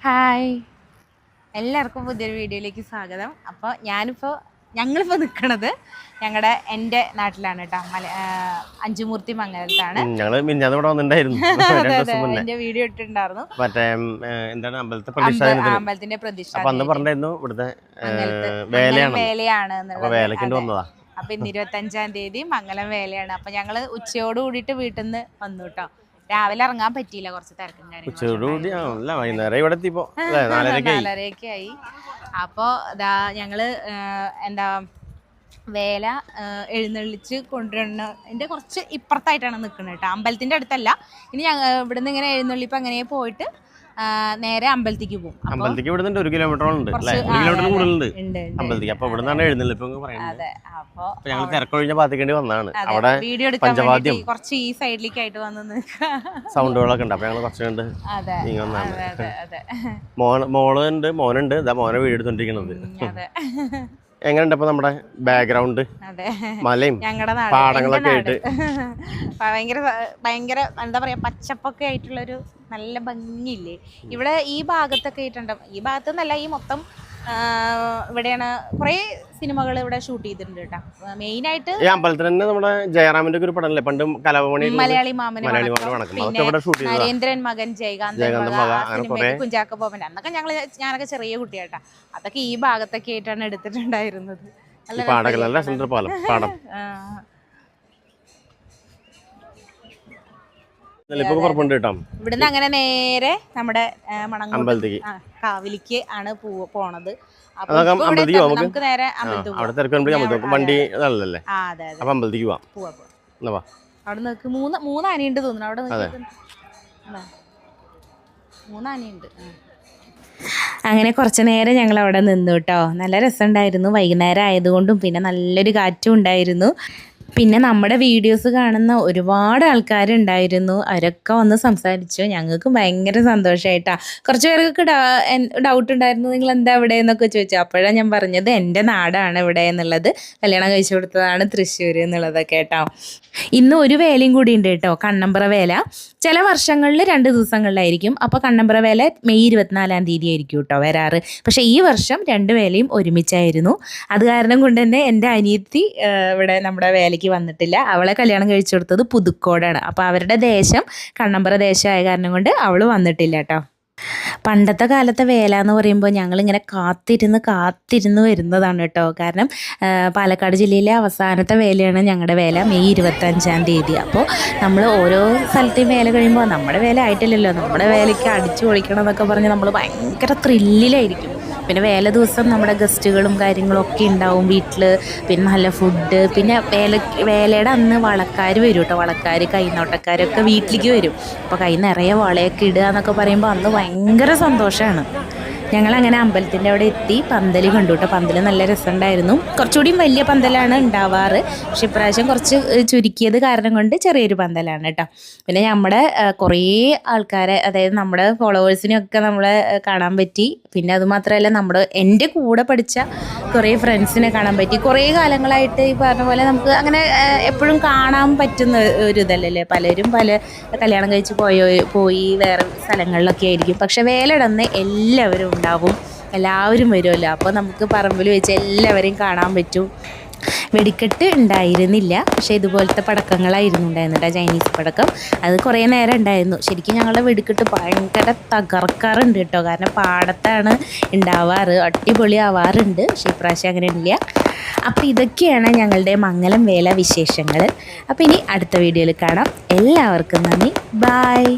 Hi, എല്ലാവർക്കും പുതിയൊരു വീഡിയോയിലേക്ക് സ്വാഗതം. അപ്പോൾ ഞങ്ങളിപ്പോൾ നിൽക്കുന്നത് എൻ്റെ നാട്ടിലാണ് കേട്ടോ. അഞ്ചുമൂർത്തി മംഗലത്താണ്. എൻ്റെ വീഡിയോ ഇട്ടിട്ടുണ്ടായിരുന്നു. അമ്പലത്തിന്റെ പ്രതിഷ്ഠ വേലയാണ് എന്നുള്ളത്. അപ്പൊ ഇന്ന് 25-ാം തീയതി മംഗലം വേലയാണ്. അപ്പൊ ഞങ്ങള് ഉച്ചയോട് കൂടിയിട്ട് വീട്ടിൽ നിന്ന് വന്നു കേട്ടോ. രാവിലെ ഇറങ്ങാൻ പറ്റിയില്ല, കുറച്ച് തിരക്കും കാര്യങ്ങളും. 4:30 ആയി. അപ്പോൾ ഞങ്ങള് വേല എഴുന്നള്ളിച്ച് കൊണ്ടുവരുന്നതിൻ്റെ കുറച്ച് ഇപ്പുറത്തായിട്ടാണ് നിൽക്കുന്നത് കേട്ടോ. അമ്പലത്തിന്റെ അടുത്തല്ല. ഇനി ഇവിടുന്ന് ഇങ്ങനെ എഴുന്നള്ളിപ്പ് അങ്ങനെ പോയിട്ട് നേരെ അമ്പലത്തിലേക്ക് പോകും. അമ്പലത്തിലേക്ക് ഇവിടുന്ന് 1 കിലോമീറ്ററുണ്ട്, 1 കിലോമീറ്റർ കൂടുതലുണ്ട് അമ്പലത്തിലേക്ക്. അപ്പൊ ഇവിടെ നിന്നാണ് എഴുന്നള്ളിപ്പ്. ഞങ്ങൾ തിരക്കൊഴിഞ്ഞ ഭാഗത്തേക്ക് വന്നതാണ്. അവിടെ വീഡിയോ എടുക്കാൻ കുറച്ച് ഈ സൈഡിലേക്ക് ആയിട്ട് വന്ന് സൗണ്ടുകളൊക്കെ ഉണ്ട്. അപ്പൊ ഞങ്ങൾ കുറച്ച് കണ്ട് ഇങ്ങനെ വന്നാണ്. മോനുണ്ട്, മോനെ വീഡിയോ എടുത്തോണ്ടിരിക്കുന്നത്. എങ്ങനെയുണ്ട് അപ്പൊ നമ്മുടെ ബാക്ക്ഗ്രൗണ്ട്? മലയും പാടങ്ങളൊക്കെ ആയിട്ട് ഭയങ്കര എന്താ പറയാ, പച്ചപ്പൊക്കെ ആയിട്ടുള്ളൊരു നല്ല ഭംഗിയില്ലേ ഇവിടെ ഈ ഭാഗത്തൊക്കെ ആയിട്ടുണ്ട്. ഈ ഭാഗത്തുനിന്നല്ല, ഈ മൊത്തം ഇവിടെയാണ് കുറെ സിനിമകൾ ഇവിടെ ഷൂട്ട് ചെയ്തിട്ടുണ്ട് കേട്ടോ. മെയിൻ ആയിട്ട് അമ്പലത്തിൽ തന്നെ നമ്മുടെ ജയറാമിന്റെ ഒരു പടമല്ലേ പണ്ട് കലാഭവനി, മലയാളി മാമന്, നരേന്ദ്രൻ മകൻ, ജയകാന്ത്, കുഞ്ചാക്ക ബോബൻ. അന്നൊക്കെ ഞാനൊക്കെ ചെറിയ കുട്ടിയാട്ടാ. അതൊക്കെ ഈ ഭാഗത്തൊക്കെ ആയിട്ടാണ് എടുത്തിട്ടുണ്ടായിരുന്നത്. ഇവിടുന്ന് അങ്ങനെ നേരെ നമ്മുടെ മണങ്ങോട്ട് കാവിലിക്ക് ആണ് പോണത്. നമുക്ക് നേരെ അവിടെ നിൽക്ക് 3 ആനയുണ്ട് തോന്നുന്നു. അവിടെ 3 ആനയുണ്ട്. അങ്ങനെ കുറച്ച് നേരം ഞങ്ങൾ അവിടെ നിന്നു കേട്ടോ. നല്ല രസമുണ്ടായിരുന്നു. വൈകുന്നേരം ആയതുകൊണ്ടും പിന്നെ നല്ലൊരു കാറ്റും ഉണ്ടായിരുന്നു. പിന്നെ നമ്മുടെ വീഡിയോസ് കാണുന്ന ഒരുപാട് ആൾക്കാരുണ്ടായിരുന്നു. അവരൊക്കെ വന്ന് സംസാരിച്ചു. ഞങ്ങൾക്ക് ഭയങ്കര സന്തോഷമായിട്ടാണ്. കുറച്ച് പേർക്ക് ഡൗട്ട് ഉണ്ടായിരുന്നു, നിങ്ങൾ എന്താ ഇവിടെ എന്നൊക്കെ ചോദിച്ചു. അപ്പോഴാണ് ഞാൻ പറഞ്ഞത് എൻ്റെ നാടാണ് ഇവിടെ എന്നുള്ളത്. കല്യാണം കഴിച്ചു കൊടുത്തതാണ് തൃശ്ശൂർ എന്നുള്ളതൊക്കെ കേട്ടോ. ഇന്ന് ഒരു വേലയും കൂടി ഉണ്ട് കേട്ടോ, കണ്ണമ്പ്ര വേല. ചില വർഷങ്ങളിൽ 2 ദിവസങ്ങളിലായിരിക്കും. അപ്പോൾ കണ്ണമ്പ്ര വേല മെയ് 24-ാം തീയതി ആയിരിക്കും കേട്ടോ വരാറ്. പക്ഷേ ഈ വർഷം 2 വേലയും ഒരുമിച്ചായിരുന്നു. അത് കാരണം കൊണ്ട് തന്നെ എൻ്റെ അനിയത്തി ഇവിടെ നമ്മുടെ വേലയ്ക്ക് വന്നിട്ടില്ല. അവളെ കല്യാണം കഴിച്ചു കൊടുത്തത് പുതുക്കോടാണ്. അപ്പോൾ അവരുടെ ദേശം കണ്ണമ്പ്ര ദേശമായ കാരണം കൊണ്ട് അവൾ വന്നിട്ടില്ല കേട്ടോ. പണ്ടത്തെ കാലത്തെ വേല എന്ന് പറയുമ്പോൾ ഞങ്ങളിങ്ങനെ കാത്തിരുന്ന് വരുന്നതാണ് കേട്ടോ. കാരണം പാലക്കാട് ജില്ലയിലെ അവസാനത്തെ വേലയാണ് ഞങ്ങളുടെ വേല, മെയ് 25-ാം തീയതി. അപ്പോൾ നമ്മൾ ഓരോ സ്ഥലത്തെയും വേല കഴിയുമ്പോൾ നമ്മുടെ വേല ആയിട്ടില്ലല്ലോ, നമ്മുടെ വേലയ്ക്ക് അടിച്ചു പൊളിക്കണം എന്നൊക്കെ പറഞ്ഞ് നമ്മൾ ഭയങ്കര ത്രില്ലിലായിരിക്കും. പിന്നെ വേല ദിവസം നമ്മുടെ ഗസ്റ്റുകളും കാര്യങ്ങളും ഒക്കെ ഉണ്ടാവും വീട്ടിൽ. പിന്നെ നല്ല ഫുഡ്. പിന്നെ വേലയുടെ അന്ന് വളക്കാർ വരും കേട്ടോ. വളക്കാർ, കൈനോട്ടക്കാരൊക്കെ വീട്ടിലേക്ക് വരും. അപ്പോൾ കൈ നിറയെ വളയൊക്കെ ഇടുക എന്നൊക്കെ പറയുമ്പോൾ അന്ന് ഭയങ്കര സന്തോഷമാണ്. ഞങ്ങളങ്ങനെ അമ്പലത്തിൻ്റെ അവിടെ എത്തി. പന്തൽ കണ്ടു കേട്ടോ. പന്തൽ നല്ല രസമുണ്ടായിരുന്നു. കുറച്ചുകൂടി വലിയ പന്തലാണ് ഉണ്ടാവാറ്. പക്ഷെ ഇപ്രാവശ്യം കുറച്ച് ചുരുക്കിയത് കാരണം കൊണ്ട് ചെറിയൊരു പന്തലാണ് കേട്ടോ. പിന്നെ നമ്മുടെ കുറേ ആൾക്കാരെ, അതായത് നമ്മുടെ ഫോളോവേഴ്സിനെയൊക്കെ നമ്മളെ കാണാൻ പറ്റി. പിന്നെ അതുമാത്രമല്ല എൻ്റെ കൂടെ പഠിച്ച കുറേ ഫ്രണ്ട്സിനെ കാണാൻ പറ്റി. കുറേ കാലങ്ങളായിട്ട് ഈ പറഞ്ഞ പോലെ നമുക്ക് അങ്ങനെ എപ്പോഴും കാണാൻ പറ്റുന്ന ഒരു ഇതല്ലല്ലേ. പലരും പല കല്യാണം കഴിച്ച് പോയി വേറെ സ്ഥലങ്ങളിലൊക്കെ ആയിരിക്കും. പക്ഷെ വേലയിടന്ന് എല്ലാവരും ഉണ്ടാവും, എല്ലാവരും വരുമല്ലോ. അപ്പോൾ നമുക്ക് പറമ്പിൽ വെച്ച് എല്ലാവരെയും കാണാൻ പറ്റും. വെടിക്കെട്ട് ഉണ്ടായിരുന്നില്ല, പക്ഷേ ഇതുപോലത്തെ പടക്കങ്ങളായിരുന്നു ഉണ്ടായിരുന്നത്, ചൈനീസ് പടക്കം. അത് കുറേ നേരം ഉണ്ടായിരുന്നു. ശരിക്കും ഞങ്ങളുടെ വെടിക്കെട്ട് ഭയങ്കര തകർക്കാറുണ്ട് കേട്ടോ. കാരണം പാടത്താണ് ഉണ്ടാവാറ്, അടിപൊളി ആവാറുണ്ട്. പക്ഷേ ഇപ്രാവശ്യം അങ്ങനെ ഇല്ല. അപ്പോൾ ഇതൊക്കെയാണ് ഞങ്ങളുടെ മംഗലം വേല വിശേഷങ്ങൾ. അപ്പോൾ ഇനി അടുത്ത വീഡിയോയിൽ കാണാം. എല്ലാവർക്കും നന്ദി. ബായ്.